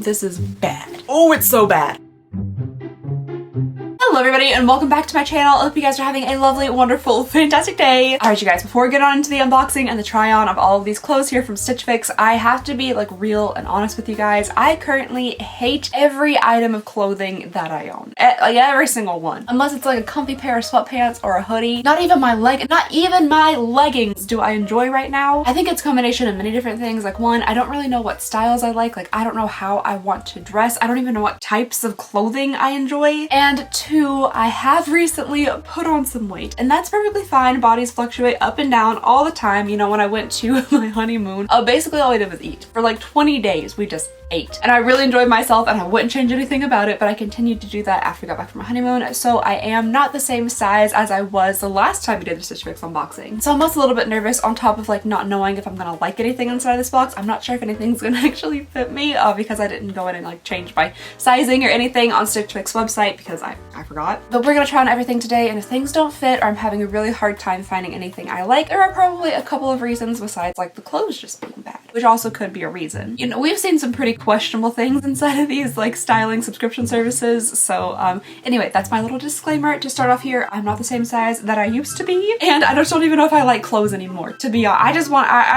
this is bad. Oh, it's so bad. Hello everybody and welcome back to my channel. I hope you guys are having a lovely, wonderful, fantastic day. Alright you guys, before we get on into the unboxing and the try on of all of these clothes here from Stitch Fix, I have to be like real and honest with you guys. I currently hate every item of clothing that I own. Like every single one. Unless it's like a comfy pair of sweatpants or a hoodie. Not even my leggings do I enjoy right now. I think it's a combination of many different things. Like one, I don't really know what styles I like. Like I don't know how I want to dress. I don't even know what types of clothing I enjoy. And two, I have recently put on some weight and that's perfectly fine. Bodies fluctuate up and down all the time. You know, when I went to my honeymoon, basically all I did was eat. For like 20 days, we just ate. And I really enjoyed myself and I wouldn't change anything about it, but I continued to do that after I got back from my honeymoon. So I am not the same size as I was the last time we did the Stitch Fix unboxing. So I'm also a little bit nervous on top of like not knowing if I'm gonna like anything inside of this box. I'm not sure if anything's gonna actually fit me because I didn't go in and like change my sizing or anything on Stitch Fix website because I forgot. But we're gonna try on everything today, and if things don't fit or I'm having a really hard time finding anything I like, there are probably a couple of reasons besides like the clothes just being bad, which also could be a reason. You know, we've seen some pretty questionable things inside of these like styling subscription services. So anyway, that's my little disclaimer to start off here. I'm not the same size that I used to be, and I just don't even know if I like clothes anymore, to be honest. I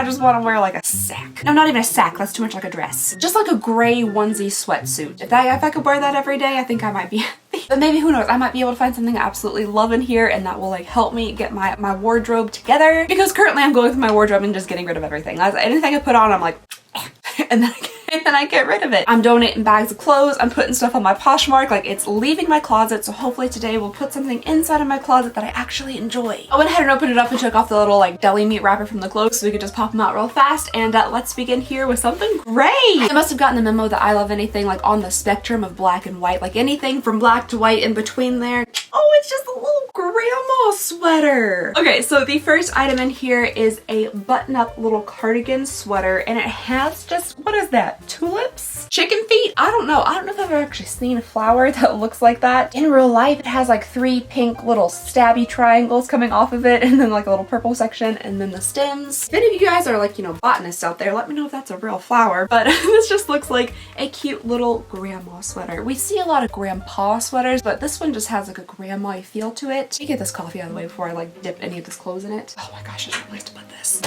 just want to wear like a sack. No, not even a sack, that's too much like a dress. Just like a gray onesie sweatsuit. If I could wear that every day, I think I might be but maybe, who knows, I might be able to find something I absolutely love in here and that will like help me get my wardrobe together, because currently I'm going through my wardrobe and just getting rid of everything. Anything I put on, I'm like and then I get rid of it. I'm donating bags of clothes, I'm putting stuff on my Poshmark, like it's leaving my closet, so hopefully today we'll put something inside of my closet that I actually enjoy. I went ahead and opened it up and took off the little like deli meat wrapper from the clothes so we could just pop them out real fast, and let's begin here with something gray. I must have gotten the memo that I love anything like on the spectrum of black and white, like anything from black to white in between there. Oh, it's just a little grandma sweater. Okay, so the first item in here is a button-up little cardigan sweater, and it has just, what is that? Tulips? Chicken feet? I don't know. I don't know if I've ever actually seen a flower that looks like that. In real life, it has like 3 pink little stabby triangles coming off of it, and then like a little purple section, and then the stems. If any of you guys are like, you know, botanists out there, let me know if that's a real flower, but this just looks like a cute little grandma sweater. We see a lot of grandpa sweaters, but this one just has like a grandma-y feel to it. Let me get this coffee out of the way before I like dip any of this clothes in it. Oh my gosh, I should like to put this.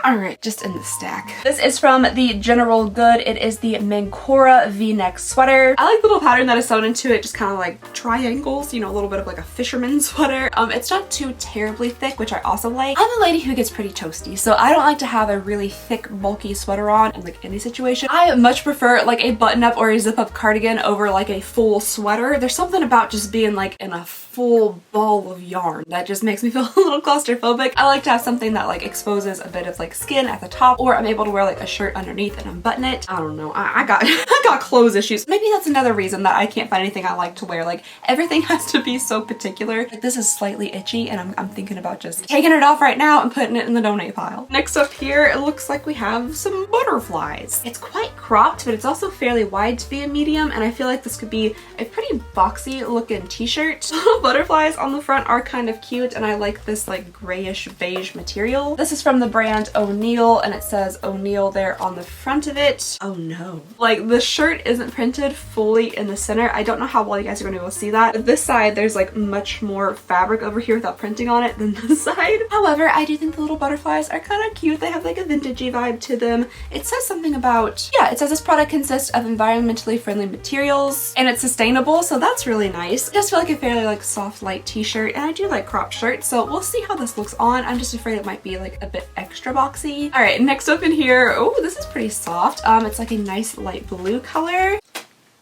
Alright, just in the stack. This is from the General Good. It is the Mancora V-neck sweater. I like the little pattern that is sewn into it, just kind of like triangles, you know, a little bit of like a fisherman sweater. It's not too terribly thick, which I also like. I'm a lady who gets pretty toasty, so I don't like to have a really thick, bulky sweater on in like any situation. I much prefer like a button-up or a zip-up cardigan over like a full sweater. There's something about just being like in a full ball of yarn that just makes me feel a little claustrophobic. I like to have something that like exposes a bit of like skin at the top, or I'm able to wear like a shirt underneath and unbutton it. I don't know. I got I got clothes issues. Maybe that's another reason that I can't find anything I like to wear. Like everything has to be so particular. Like this is slightly itchy and I'm thinking about just taking it off right now and putting it in the donate pile. Next up here, it looks like we have some butterflies. It's quite cropped, but it's also fairly wide to be a medium, and I feel like this could be a pretty boxy looking t-shirt. Butterflies on the front are kind of cute, and I like this like grayish beige material. This is from the brand O'Neill, and it says O'Neill there on the front of it. Oh no. Like the shirt isn't printed fully in the center. I don't know how well you guys are going to be able to see that. But this side, there's like much more fabric over here without printing on it than this side. However, I do think the little butterflies are kind of cute. They have like a vintagey vibe to them. It says something about, yeah, it says this product consists of environmentally friendly materials and it's sustainable, so that's really nice. I just feel like a fairly like soft light t-shirt, and I do like cropped shirts, so we'll see how this looks on. I'm just afraid it might be like a bit extra boxy. All right, next up in here, oh, this is pretty soft. It's like a nice light blue color.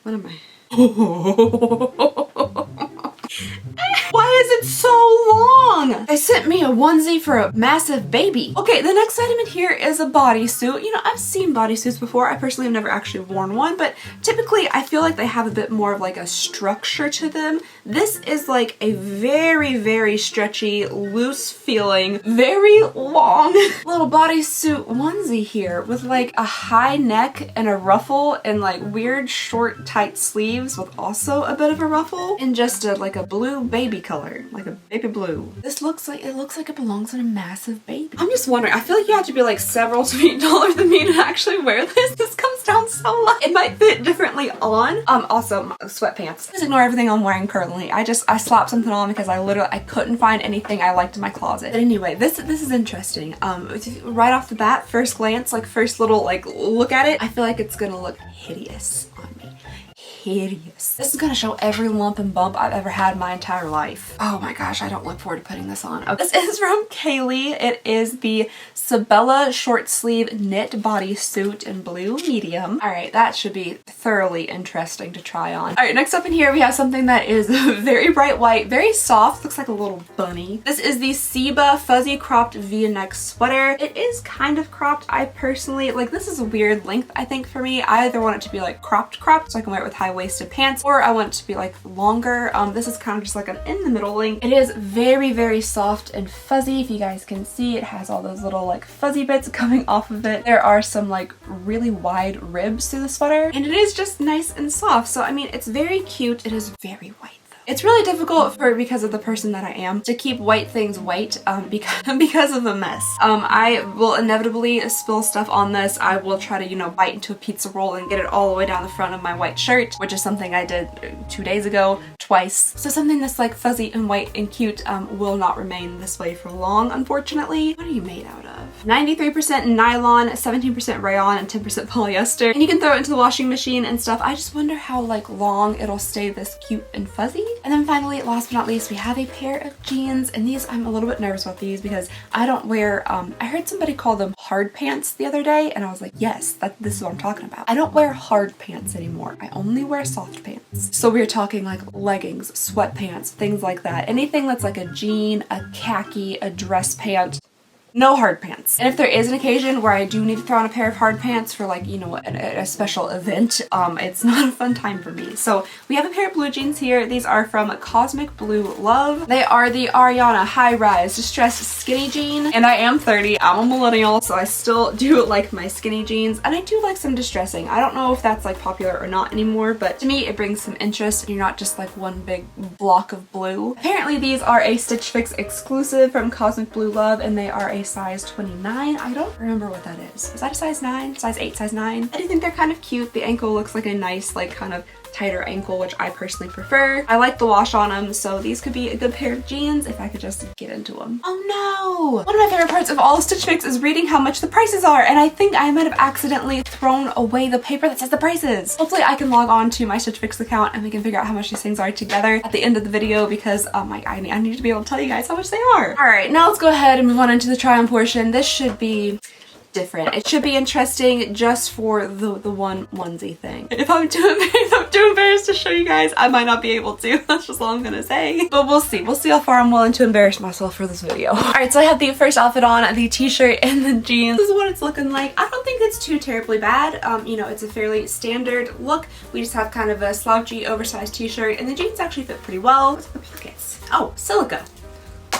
What am I? Why is it so long? They sent me a onesie for a massive baby. Okay, the next item in here is a bodysuit. You know, I've seen bodysuits before. I personally have never actually worn one, but typically I feel like they have a bit more of like a structure to them. This is like a very, very stretchy, loose feeling, very long little bodysuit onesie here with like a high neck and a ruffle and like weird short tight sleeves with also a bit of a ruffle and just like a blue baby baby color, like a baby blue. This looks like it belongs on a massive baby. I'm just wondering, I feel like you have to be like several feet taller than me to actually wear this. This comes down so low. It might fit differently on. Also sweatpants. Just ignore everything I'm wearing currently. I slapped something on because I couldn't find anything I liked in my closet. But anyway, this is interesting. Right off the bat, first glance, like first little like look at it, I feel like it's gonna look hideous on me. Hideous. This is gonna show every lump and bump I've ever had in my entire life. Oh my gosh, I don't look forward to putting this on. Okay. This is from Kaylee. It is the Sabella short sleeve knit bodysuit in blue medium. All right, that should be thoroughly interesting to try on. All right, next up in here we have something that is very bright white, very soft, looks like a little bunny. This is the Seba fuzzy cropped V-neck sweater. It is kind of cropped. I personally, like, this is a weird length I think for me. I either want it to be like cropped so I can wear it with high-waisted pants, or I want it to be like longer. This is kind of just like an in the middle length. It is very, very soft and fuzzy. If you guys can see, it has all those little like fuzzy bits coming off of it. There are some like really wide ribs through the sweater, and it is just nice and soft. So I mean, it's very cute. It is very white. It's really difficult because of the person that I am to keep white things white because of the mess. I will inevitably spill stuff on this. I will try to, you know, bite into a pizza roll and get it all the way down the front of my white shirt, which is something I did 2 days ago, twice. So something that's like fuzzy and white and cute will not remain this way for long, unfortunately. What are you made out of? 93% nylon, 17% rayon, and 10% polyester. And you can throw it into the washing machine and stuff. I just wonder how like long it'll stay this cute and fuzzy. And then finally, last but not least, we have a pair of jeans, and these, I'm a little bit nervous about these because I don't wear, I heard somebody call them hard pants the other day, and I was like, yes, this is what I'm talking about. I don't wear hard pants anymore. I only wear soft pants. So we're talking like leggings, sweatpants, things like that. Anything that's like a jean, a khaki, a dress pant. No hard pants. And if there is an occasion where I do need to throw on a pair of hard pants for like, you know, a special event, it's not a fun time for me. So we have a pair of blue jeans here. These are from Cosmic Blue Love. They are the Ariana High Rise Distressed Skinny Jean. And I am 30. I'm a millennial, so I still do like my skinny jeans. And I do like some distressing. I don't know if that's like popular or not anymore, but to me it brings some interest. You're not just like one big block of blue. Apparently these are a Stitch Fix exclusive from Cosmic Blue Love, and they are a size 29. I don't remember what that is. Is that a size 9? Size 8? Size 9? I do think they're kind of cute. The ankle looks like a nice, like, kind of tighter ankle, which I personally prefer. I like the wash on them, so these could be a good pair of jeans if I could just get into them. Oh no! One of my favorite parts of all of Stitch Fix is reading how much the prices are, and I think I might have accidentally thrown away the paper that says the prices. Hopefully I can log on to my Stitch Fix account and we can figure out how much these things are together at the end of the video, because I need to be able to tell you guys how much they are. Alright, now let's go ahead and move on into the try on portion. This should be different. It should be interesting just for the one onesie thing. If I'm too embarrassed to show you guys, I might not be able to. That's just all I'm gonna say. But we'll see. We'll see how far I'm willing to embarrass myself for this video. Alright, so I have the first outfit on, the t-shirt and the jeans. This is what it's looking like. I don't think it's too terribly bad. You know, it's a fairly standard look. We just have kind of a slouchy, oversized t-shirt, and the jeans actually fit pretty well. What's the pockets? Oh, silica.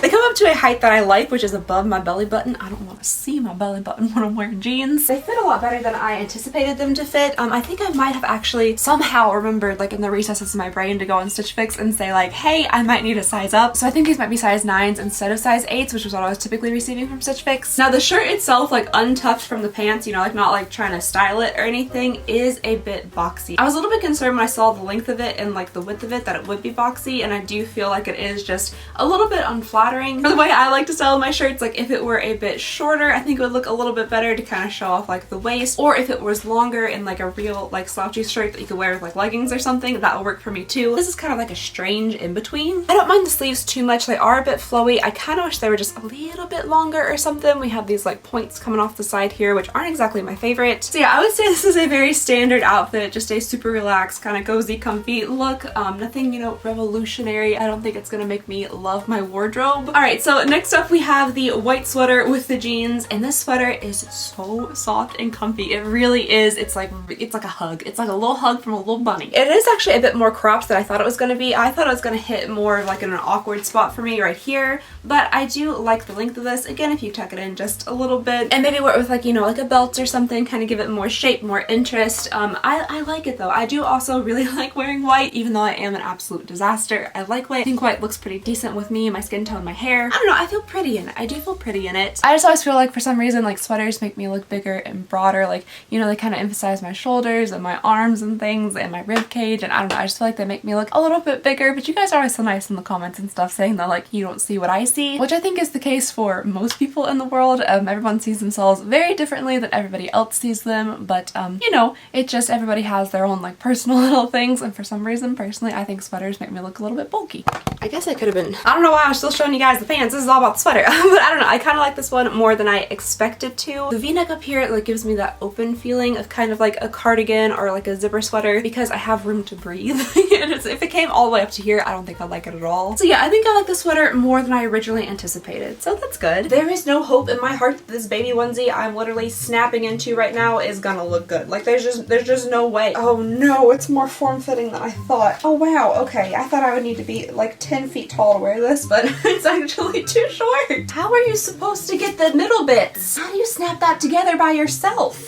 They come up to a height that I like, which is above my belly button. I don't want to see my belly button when I'm wearing jeans. They fit a lot better than I anticipated them to fit. I think I might have actually somehow remembered, like in the recesses of my brain, to go on Stitch Fix and say like, hey, I might need a size up. So I think these might be size 9s instead of size 8s, which is what I was typically receiving from Stitch Fix. Now the shirt itself, like untucked from the pants, you know, like not like trying to style it or anything, is a bit boxy. I was a little bit concerned when I saw the length of it and like the width of it that it would be boxy, and I do feel like it is just a little bit unflattering. For the way I like to style my shirts, like if it were a bit shorter, I think it would look a little bit better to kind of show off like the waist, or if it was longer in like a real like slouchy shirt that you could wear with like leggings or something, that would work for me too. This is kind of like a strange in between. I don't mind the sleeves too much. They are a bit flowy. I kind of wish they were just a little bit longer or something. We have these like points coming off the side here, which aren't exactly my favorite. So yeah, I would say this is a very standard outfit, just a super relaxed, kind of cozy, comfy look. Nothing, you know, revolutionary. I don't think it's gonna make me love my wardrobe, wardrobe. All right, so next up we have the white sweater with the jeans, and this sweater is so soft and comfy. It really is. It's like a hug. It's like a little hug from a little bunny. It is actually a bit more cropped than I thought it was going to be. I thought it was going to hit more of like in an awkward spot for me right here, but I do like the length of this. Again, if you tuck it in just a little bit and maybe wear it with like, you know, like a belt or something, kind of give it more shape, more interest. I like it though. I do also really like wearing white, even though I am an absolute disaster. I like white. I think white looks pretty decent with me, my skin tone, my hair. I don't know, I feel pretty in it. I do feel pretty in it. I just always feel like for some reason like sweaters make me look bigger and broader. Like, you know, they kind of emphasize my shoulders and my arms and things and my rib cage, and I don't know, I just feel like they make me look a little bit bigger. But you guys are always so nice in the comments and stuff saying that like you don't see what I see, which I think is the case for most people in the world. Everyone sees themselves very differently than everybody else sees them, but you know, it just, everybody has their own like personal little things, and for some reason personally I think sweaters make me look a little bit bulky. I guess I could have been, I don't know why I was still showing you guys the pants. This is all about the sweater. But I don't know, I kind of like this one more than I expected to. The v-neck up here like gives me that open feeling of kind of like a cardigan or like a zipper sweater because I have room to breathe. If it came all the way up to here, I don't think I'd like it at all. So yeah, I think I like the sweater more than I originally anticipated, so that's good. There is no hope in my heart that this baby onesie I'm literally snapping into right now is gonna look good. Like there's just no way. Oh no, it's more form-fitting than I thought. Oh wow, okay, I thought I would need to be like 10 feet tall to wear this, but it's actually too short. How are you supposed to get the middle bits? How do you snap that together by yourself?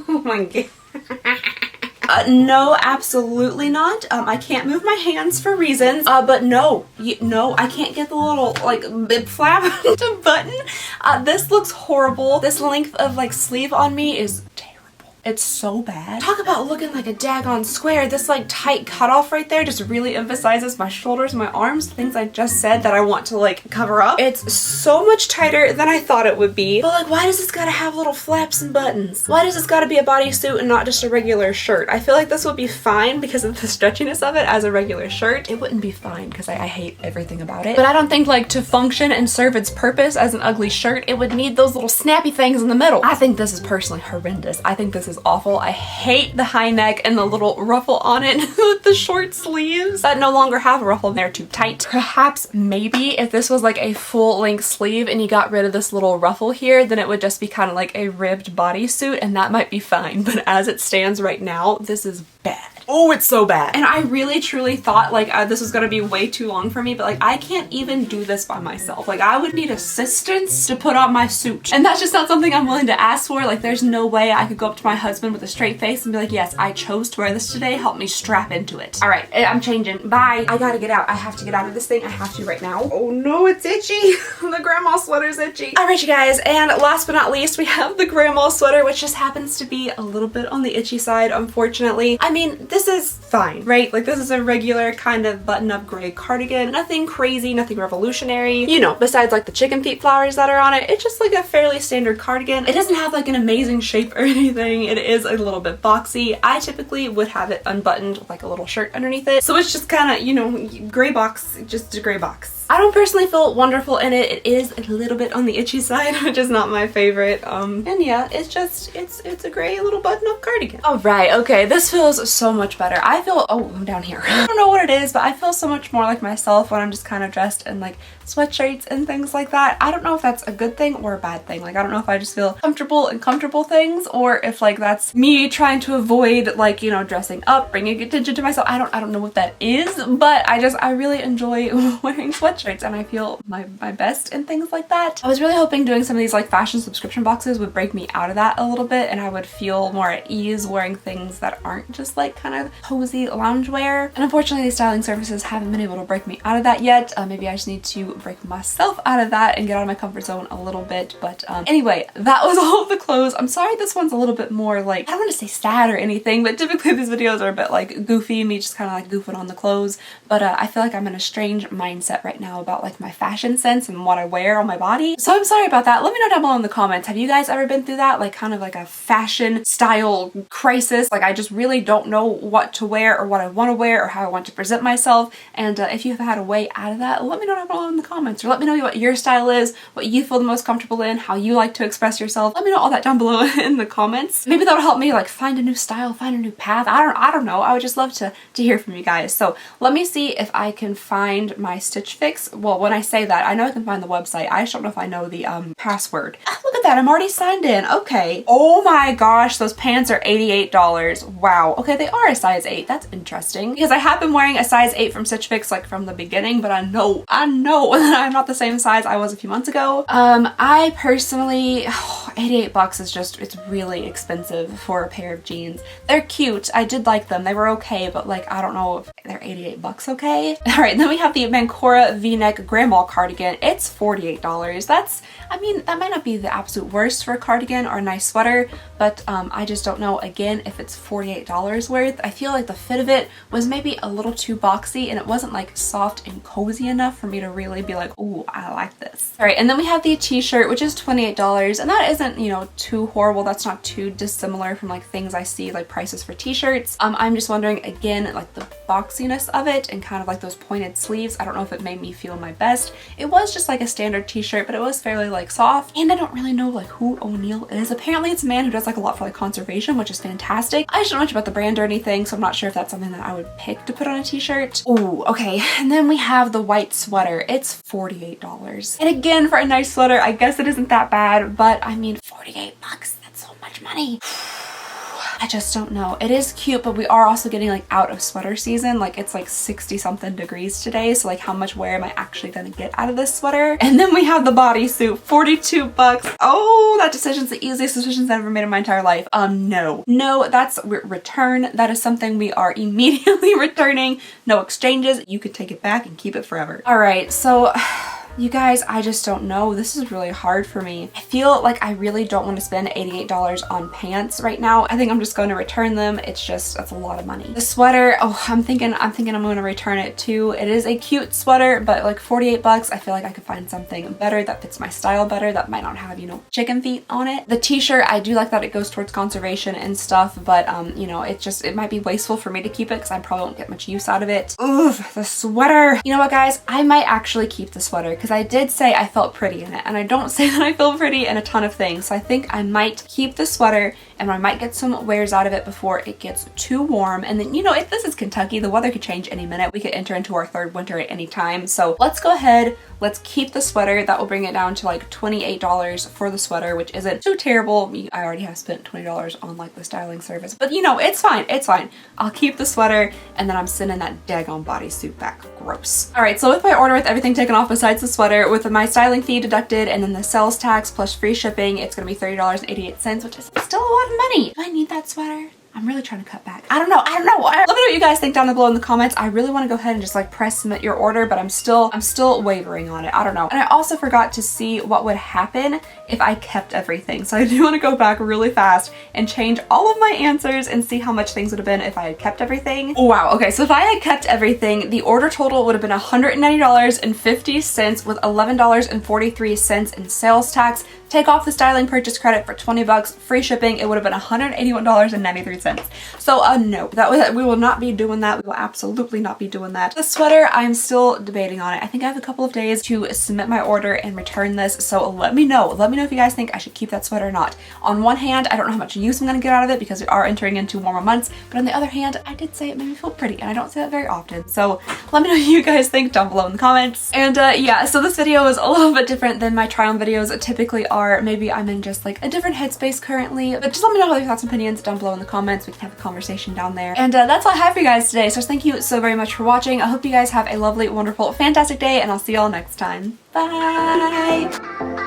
Oh my god. No, absolutely not. I can't move my hands for reasons, but no, I can't get the little like bib flap to button. This looks horrible. This length of like sleeve on me is terrible. It's so bad. Talk about looking like a daggone square. This like tight cutoff right there just really emphasizes my shoulders, my arms, things I just said that I want to like cover up. It's so much tighter than I thought it would be. But like, why does this gotta have little flaps and buttons? Why does this gotta be a bodysuit and not just a regular shirt? I feel like this would be fine because of the stretchiness of it as a regular shirt. It wouldn't be fine because I hate everything about it. But I don't think like to function and serve its purpose as an ugly shirt, it would need those little snappy things in the middle. I think this is personally horrendous. I think this is awful. I hate the high neck and the little ruffle on it with the short sleeves that no longer have a ruffle. They're too tight. Perhaps maybe if this was like a full length sleeve and you got rid of this little ruffle here, then it would just be kind of like a ribbed bodysuit and that might be fine. But as it stands right now, this is bad. Oh, it's so bad. And I really truly thought like this was gonna be way too long for me, but like I can't even do this by myself. Like I would need assistance to put on my suit. And that's just not something I'm willing to ask for. Like there's no way I could go up to my husband with a straight face and be like, yes, I chose to wear this today. Help me strap into it. All right, I'm changing. Bye. I gotta get out. I have to get out of this thing. I have to right now. Oh no, it's itchy. The grandma sweater's itchy. All right, you guys. And last but not least, we have the grandma sweater, which just happens to be a little bit on the itchy side, unfortunately. I mean, this is fine, right? Like this is a regular kind of button-up gray cardigan. Nothing crazy, nothing revolutionary. You know, besides like the chicken feet flowers that are on it, it's just like a fairly standard cardigan. It doesn't have like an amazing shape or anything. It is a little bit boxy. I typically would have it unbuttoned with like a little shirt underneath it. So it's just kind of, you know, gray box, just a gray box. I don't personally feel wonderful in it. It is a little bit on the itchy side, which is not my favorite. And yeah, it's just, it's a gray little button-up cardigan. All right, okay, this feels so much better. I feel, oh, I'm down here. I don't know what it is, but I feel so much more like myself when I'm just kind of dressed in like sweatshirts and things like that. I don't know if that's a good thing or a bad thing. Like, I don't know if I just feel comfortable in comfortable things or if like that's me trying to avoid like, you know, dressing up, bringing attention to myself. I don't know what that is, but I really enjoy wearing sweatshirts and I feel my best in things like that. I was really hoping doing some of these like fashion subscription boxes would break me out of that a little bit and I would feel more at ease wearing things that aren't just like kind of cozy loungewear. And unfortunately, these styling services haven't been able to break me out of that yet. Maybe I just need to break myself out of that and get out of my comfort zone a little bit. But anyway, that was all of the clothes. I'm sorry this one's a little bit more like, I don't want to say sad or anything, but typically these videos are a bit like goofy, me just kind of like goofing on the clothes. But I feel like I'm in a strange mindset right now about like my fashion sense and what I wear on my body. So I'm sorry about that. Let me know down below in the comments. Have you guys ever been through that? Like kind of like a fashion style crisis? Like I just really don't know what to wear or what I want to wear or how I want to present myself. And if you've had a way out of that, let me know down below in the comments or let me know what your style is, what you feel the most comfortable in, how you like to express yourself. Let me know all that down below in the comments. Maybe that'll help me like find a new style, find a new path. I don't know. I would just love to hear from you guys. So let me see if I can find my Stitch Fix Unbox. Well, when I say that, I know I can find the website. I just don't know if I know the password. Ah, look at that, I'm already signed in. Okay. Oh my gosh, those pants are $88. Wow. Okay, they are a size 8. That's interesting because I have been wearing a size 8 from Stitch Fix like from the beginning, but I know that I'm not the same size I was a few months ago. I personally, $88 is just, it's really expensive for a pair of jeans. They're cute. I did like them. They were okay, but like, I don't know if they're $88 okay. All right, then we have the Mancora V-neck grandma cardigan. It's $48. That's, I mean, that might not be the absolute worst for a cardigan or a nice sweater, but I just don't know, again, if it's $48 worth. I feel like the fit of it was maybe a little too boxy and it wasn't like soft and cozy enough for me to really be like, ooh, I like this. All right, and then we have the t-shirt, which is $28, and that isn't, you know, too horrible. That's not too dissimilar from like things I see like prices for t-shirts. I'm just wondering, again, like the boxiness of it and kind of like those pointed sleeves. I don't know if it made me feel my best. It was just like a standard t-shirt, but it was fairly like soft, and I don't really know like who O'Neill is. Apparently it's a man who does like a lot for like conservation, which is fantastic. I just don't know much about the brand or anything, so I'm not sure if that's something that I would pick to put on a t-shirt. Ooh, okay. And then we have the white sweater. It's $48. And again, for a nice sweater, I guess it isn't that bad, but I mean, $48, that's so much money. I just don't know. It is cute, but we are also getting like out of sweater season. Like it's like 60 something degrees today. So like how much wear am I actually gonna get out of this sweater? And then we have the bodysuit, $42. Oh, that decision's the easiest decisions I've ever made in my entire life. No, that's return. That is something we are immediately returning. No exchanges. You could take it back and keep it forever. All right, so you guys, I just don't know. This is really hard for me. I feel like I really don't want to spend $88 on pants right now. I think I'm just going to return them. It's just, that's a lot of money. The sweater, oh, I'm thinking I'm going to return it too. It is a cute sweater, but like $48, I feel like I could find something better that fits my style better, that might not have, you know, chicken feet on it. The t-shirt, I do like that it goes towards conservation and stuff, but you know, it might be wasteful for me to keep it because I probably won't get much use out of it. Ooh, the sweater. You know what, guys? I might actually keep the sweater because I did say I felt pretty in it, and I don't say that I feel pretty in a ton of things. So I think I might keep the sweater and I might get some wears out of it before it gets too warm. And then, you know, if this is Kentucky, the weather could change any minute. We could enter into our third winter at any time. So let's go ahead. Let's keep the sweater. That will bring it down to like $28 for the sweater, which isn't too terrible. I already have spent $20 on like the styling service, but you know, it's fine. It's fine. I'll keep the sweater and then I'm sending that daggone bodysuit back. Gross. All right, so with my order with everything taken off besides the sweater, with my styling fee deducted and then the sales tax plus free shipping, it's gonna be $30.88, which is still a lot of money. Do I need that sweater? I'm really trying to cut back. I don't know. Let me know what you guys think down below in the comments. I really want to go ahead and just like press submit your order, but I'm still wavering on it. I don't know. And I also forgot to see what would happen if I kept everything. So I do want to go back really fast and change all of my answers and see how much things would have been if I had kept everything. Oh, wow. Okay, so if I had kept everything, the order total would have been $190.50 with $11.43 in sales tax. Take off the styling purchase credit for $20, free shipping, it would have been $181.93. So no, we will not be doing that. We will absolutely not be doing that. The sweater, I'm still debating on it. I think I have a couple of days to submit my order and return this. So let me know. Let me know if you guys think I should keep that sweater or not. On one hand, I don't know how much use I'm gonna get out of it because we are entering into warmer months. But on the other hand, I did say it made me feel pretty and I don't say that very often. So let me know what you guys think down below in the comments. And yeah, so this video is a little bit different than my try on videos typically are. Maybe I'm in just like a different headspace currently, but just let me know your thoughts and opinions down below in the comments. We can have a conversation down there. And that's all I have for you guys today. So thank you so very much for watching. I hope you guys have a lovely, wonderful, fantastic day, and I'll see y'all next time. Bye!